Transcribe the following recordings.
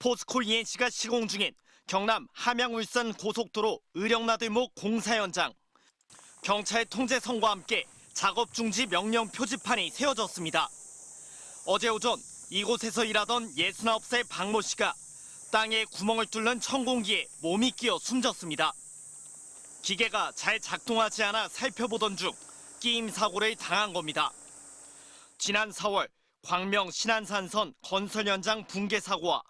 포스코 ENC가 시공 중인 경남 함양-울산 고속도로 의령나들목 공사 현장. 경찰 통제선과 함께 작업 중지 명령 표지판이 세워졌습니다. 어제 오전 이곳에서 일하던 69살 박모 씨가 땅에 구멍을 뚫는 천공기에 몸이 끼어 숨졌습니다. 기계가 잘 작동하지 않아 살펴보던 중 끼임 사고를 당한 겁니다. 지난 4월 광명 신안산선 건설 현장 붕괴 사고와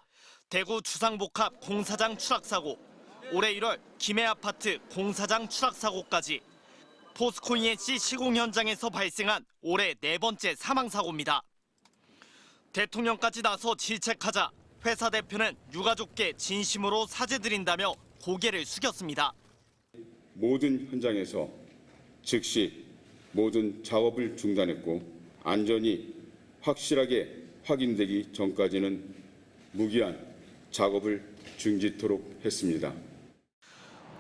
대구 주상복합 공사장 추락 사고, 올해 1월 김해 아파트 공사장 추락 사고까지 포스코 ENC 시공 현장에서 발생한 올해 4번째 사망 사고입니다. 대통령까지 나서 질책하자 회사 대표는 유가족께 진심으로 사죄드린다며 고개를 숙였습니다. 모든 현장에서 즉시 모든 작업을 중단했고 안전이 확실하게 확인되기 전까지는 무기한 작업을 중지토록 했습니다.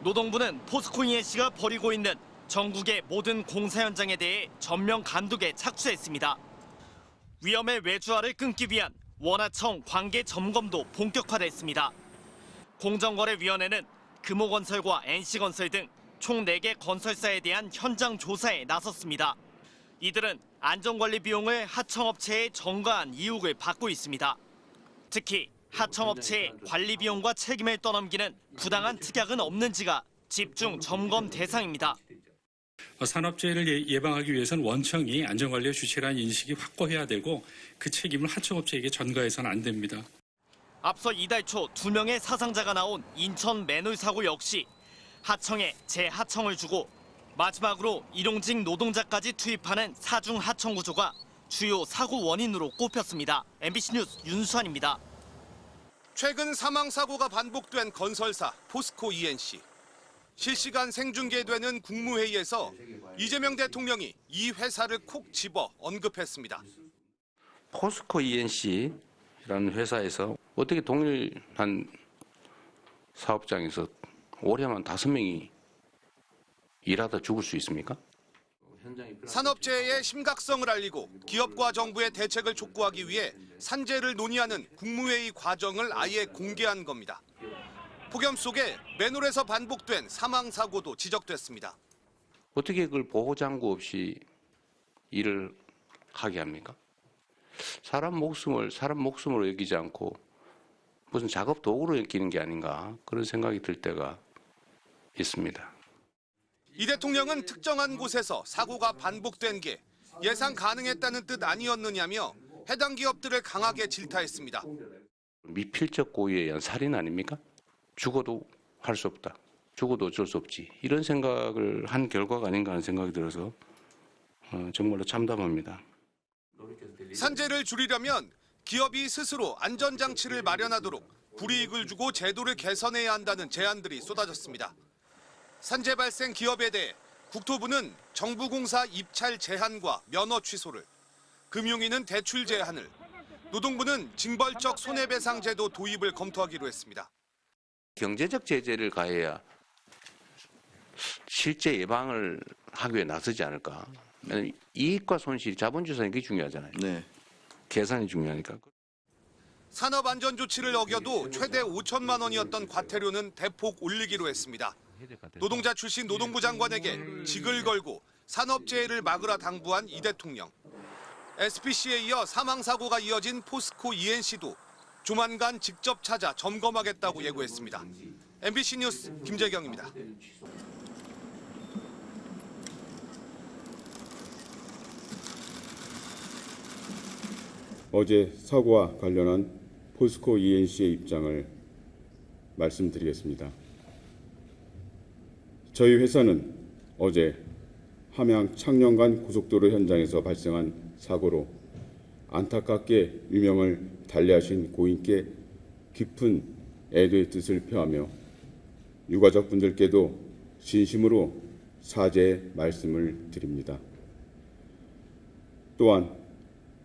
노동부는 포스코 ENC가 벌이고 있는 전국의 모든 공사 현장에 대해 전면 감독에 착수했습니다. 위험의 외주화를 끊기 위한 원하청 관계 점검도 본격화됐습니다. 공정거래위원회는 금호건설과 NC건설 등 총 4개 건설사에 대한 현장 조사에 나섰습니다. 이들은 안전관리 비용을 하청업체에 전가한 의혹을 받고 있습니다. 특히 하청업체의 관리 비용과 책임을 떠넘기는 부당한 특약은 없는지가 집중 점검 대상입니다. 산업재해를 예방하기 위해서는 원청이 안전관리의 주체라는 인식이 확고해야 되고 그 책임을 하청업체에게 전가해서는 안 됩니다. 앞서 이달 초 2명의 사상자가 나온 인천 맨홀 사고 역시 하청에 재하청을 주고 마지막으로 일용직 노동자까지 투입하는 사중 하청 구조가 주요 사고 원인으로 꼽혔습니다. MBC 뉴스 윤수환입니다. 최근 사망 사고가 반복된 건설사 포스코 ENC. 실시간 생중계되는 국무회의에서 이재명 대통령이 이 회사를 콕 집어 언급했습니다. 포스코 ENC라는 회사에서 어떻게 동일한 사업장에서 올해만 5명이 일하다 죽을 수 있습니까? 산업재해의 심각성을 알리고 기업과 정부의 대책을 촉구하기 위해 산재를 논의하는 국무회의 과정을 아예 공개한 겁니다. 폭염 속에 맨홀에서 반복된 사망 사고도 지적됐습니다. 어떻게 그걸 보호장구 없이 일을 하게 합니까? 사람 목숨으로 여기지 않고 무슨 작업 도구로 여기는 게 아닌가 그런 생각이 들 때가 있습니다. 이 대통령은 특정한 곳에서 사고가 반복된 게 예상 가능했다는 뜻 아니었느냐며 해당 기업들을 강하게 질타했습니다. 미필적 고의에 의한 살인 아닙니까? 죽어도 할 수 없다. 죽어도 어쩔 수 없지. 이런 생각을 한 결과가 아닌가 하는 생각이 들어서 정말로 참담합니다. 산재를 줄이려면 기업이 스스로 안전장치를 마련하도록 불이익을 주고 제도를 개선해야 한다는 제안들이 쏟아졌습니다. 산재 발생 기업에 대해 국토부는 정부공사 입찰 제한과 면허 취소를, 금융위는 대출 제한을, 노동부는 징벌적 손해배상 제도 도입을 검토하기로 했습니다. 경제적 제재를 가해야 실제 예방을 하기 위해 나서지 않을까. 이익과 손실, 자본주의사는 그게 중요하잖아요. 네. 계산이 중요하니까. 산업안전조치를 어겨도 최대 5천만 원이었던 과태료는 대폭 올리기로 했습니다. 노동자 출신 노동부 장관에게 직을 걸고 산업재해를 막으라 당부한 이 대통령. SPC에 이어 사망사고가 이어진 포스코 ENC도 조만간 직접 찾아 점검하겠다고 예고했습니다. MBC 뉴스 김재경입니다. 어제 사고와 관련한 포스코 ENC의 입장을 말씀드리겠습니다. 저희 회사는 어제 함양 창녕간 고속도로 현장에서 발생한 사고로 안타깝게 유명을 달리하신 고인께 깊은 애도의 뜻을 표하며 유가족분들께도 진심으로 사죄의 말씀을 드립니다. 또한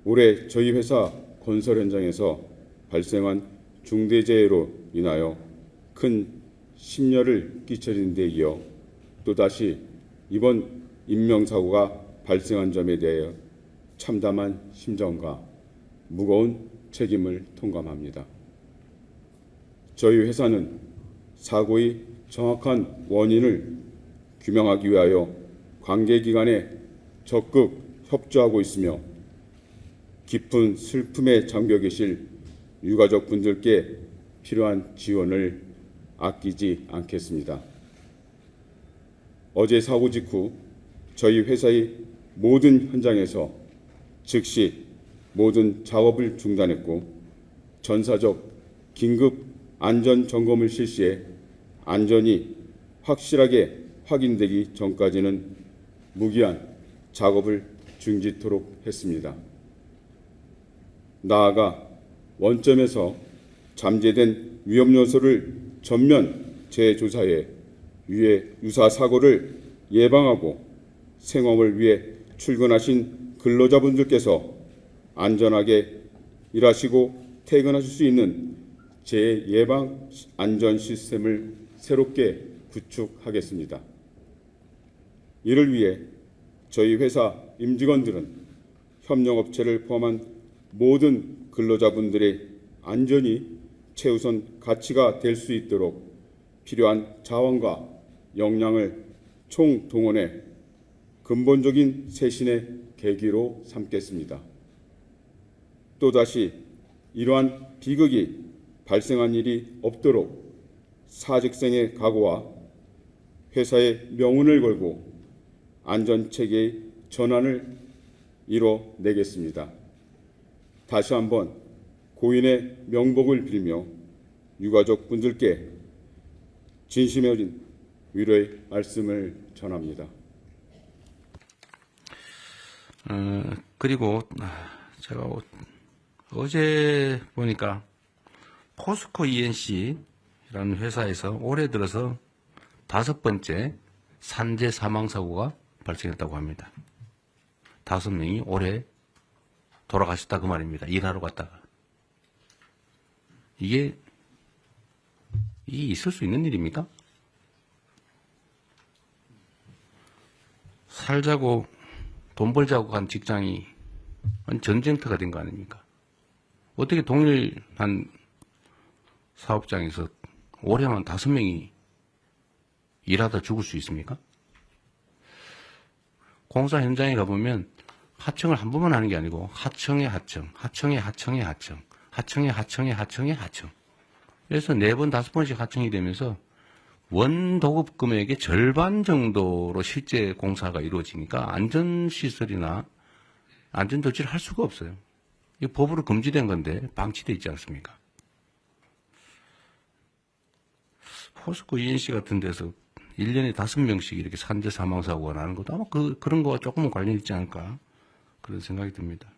올해 저희 회사 건설 현장에서 발생한 중대재해로 인하여 큰 심려를 끼쳐진 데 이어 또다시 이번 인명사고가 발생한 점에 대해 참담한 심정과 무거운 책임을 통감합니다. 저희 회사는 사고의 정확한 원인을 규명하기 위하여 관계기관에 적극 협조하고 있으며 깊은 슬픔에 잠겨 계실 유가족분들께 필요한 지원을 아끼지 않겠습니다. 어제 사고 직후 저희 회사의 모든 현장에서 즉시 모든 작업을 중단했고 전사적 긴급 안전 점검을 실시해 안전이 확실하게 확인되기 전까지는 무기한 작업을 중지토록 했습니다. 나아가 원점에서 잠재된 위험 요소를 전면 재조사해 유사 사고를 예방하고 생업을 위해 출근하신 근로자분들께서 안전하게 일하시고 퇴근하실 수 있는 재예방 안전 시스템을 새롭게 구축하겠습니다. 이를 위해 저희 회사 임직원들은 협력업체를 포함한 모든 근로자분들의 안전이 최우선 가치가 될 수 있도록 필요한 자원과 역량을 총동원해 근본적인 쇄신의 계기로 삼겠습니다. 또다시 이러한 비극이 발생한 일이 없도록 사직생의 각오와 회사의 명운을 걸고 안전체계의 전환을 이뤄내겠습니다. 다시 한번 고인의 명복을 빌며 유가족 분들께 진심에 어린 위로의 말씀을 전합니다. 그리고 제가 어제 보니까 포스코 ENC라는 회사에서 올해 들어서 5번째 산재 사망 사고가 발생했다고 합니다. 5명이 올해 돌아가셨다 그 말입니다. 일하러 갔다가. 이게 있을 수 있는 일입니까? 살자고 돈 벌자고 간 직장이 전쟁터가 된 거 아닙니까? 어떻게 동일한 사업장에서 올해만 5명이 일하다 죽을 수 있습니까? 공사 현장에 가보면 하청을 한 번만 하는 게 아니고 하청에 하청, 하청에 하청에 하청, 하청에 하청에 하청에 하청. 그래서 4번, 5번씩 하청이 되면서 원도급 금액의 절반 정도로 실제 공사가 이루어지니까 안전시설이나 안전조치를 할 수가 없어요. 이 법으로 금지된 건데 방치되어 있지 않습니까? 포스코 ENC 같은 데서 1년에 5명씩 이렇게 산재 사망사고가 나는 것도 아마 그런 거와 조금은 관련이 있지 않을까 그런 생각이 듭니다.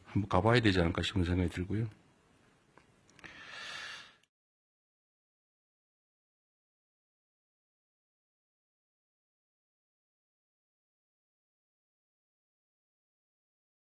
한번 가봐야 되지 않을까 싶은 생각이 들고요.